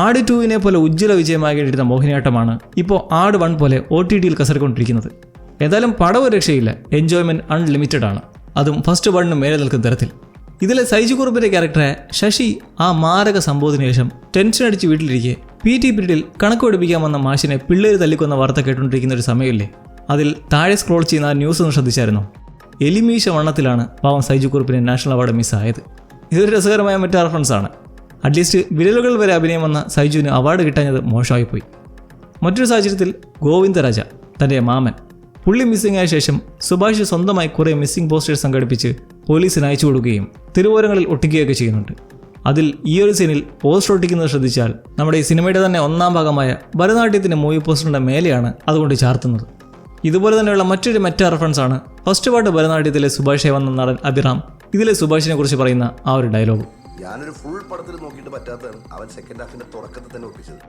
ആട് 2 പോലെ ഉജ്ജ്വല വിജയമാകേണ്ടിയിരുന്ന മോഹിനിയാട്ടമാണ് ഇപ്പോൾ ആട് 1 പോലെ OTTയിൽ കസറിക്കൊണ്ടിരിക്കുന്നത്. ഏതായാലും പടം ഒരു രക്ഷയില്ല, എൻജോയ്മെന്റ് അൺലിമിറ്റഡ് ആണ്, അതും ഫസ്റ്റ് 1 മേലെ നിൽക്കുന്ന തരത്തിൽ. ഇതിലെ സൈജു കുറുപ്പിന്റെ ക്യാരക്ടറെ ശശി ആ മാരക സംഭവത്തിന് ശേഷം ടെൻഷൻ അടിച്ച് വീട്ടിലിരിക്കെ PT പീരീഡിൽ കണക്ക് പഠിപ്പിക്കാൻ വന്ന മാഷിനെ പിള്ളേര് തല്ലിക്കൊന്ന വാർത്ത കേട്ടുകൊണ്ടിരിക്കുന്ന ഒരു സമയമില്ലേ, അതിൽ താഴെ സ്ക്രോൾ ചെയ്യുന്ന ആ ന്യൂസ് ഒന്ന് ശ്രദ്ധിച്ചായിരുന്നോ? എലിമീശ വണ്ണത്തിലാണ് പാവം സൈജു കുറുപ്പിന് നാഷണൽ അവാർഡ് മിസ്സായത്. ഇതൊരു രസകരമായ മറ്റു റെഫറൻസാണ്. അറ്റ്ലീസ്റ്റ് വിരലുകൾ വരെ അഭിനയം വന്ന സൈജുവിന് അവാർഡ് കിട്ടാഞ്ഞത് മോശമായിപ്പോയി. മറ്റൊരു സാഹചര്യത്തിൽ ഗോവിന്ദരാജ, തൻ്റെ മാമൻ, പുള്ളി മിസ്സിംഗ് ആയ ശേഷം സുഭാഷ് സ്വന്തമായി കുറേ മിസ്സിംഗ് പോസ്റ്റേഴ്സ് സംഘടിപ്പിച്ച് പോലീസിന് അയച്ചു കൊടുക്കുകയും തിരുവോരങ്ങളിൽ ഒട്ടിക്കുകയൊക്കെ ചെയ്യുന്നുണ്ട്. അതിൽ ഈ ഒരു സീനിൽ പോസ്റ്റർ ഒട്ടിക്കുന്നത് ശ്രദ്ധിച്ചാൽ നമ്മുടെ ഈ സിനിമയുടെ തന്നെ 1ാം ഭാഗമായ ഭരതനാട്യത്തിൻ്റെ മൂവി പോസ്റ്ററിൻ്റെ മേലെയാണ് അതുകൊണ്ട് ചാർത്തുന്നത്. ഇതുപോലെ തന്നെയുള്ള മറ്റൊരു റെഫറൻസാണ് ഫസ്റ്റ് പാർട്ട് ഭരതനാട്യത്തിലെ സുഭാഷെ വന്ന നടൻ അഭിറാം ഇതിലെ സുഭാഷിനെ കുറിച്ച് പറയുന്ന ആ ഒരു ഡയലോഗ്. ഞാനൊരു ഫുൾ പടത്തിൽ നോക്കിയിട്ട് പറ്റാത്തതാണ് അവൻ സെക്കൻഡ് ഹാഫിന്റെ തുടക്കത്തിൽ തന്നെ ഒപ്പിച്ചത്.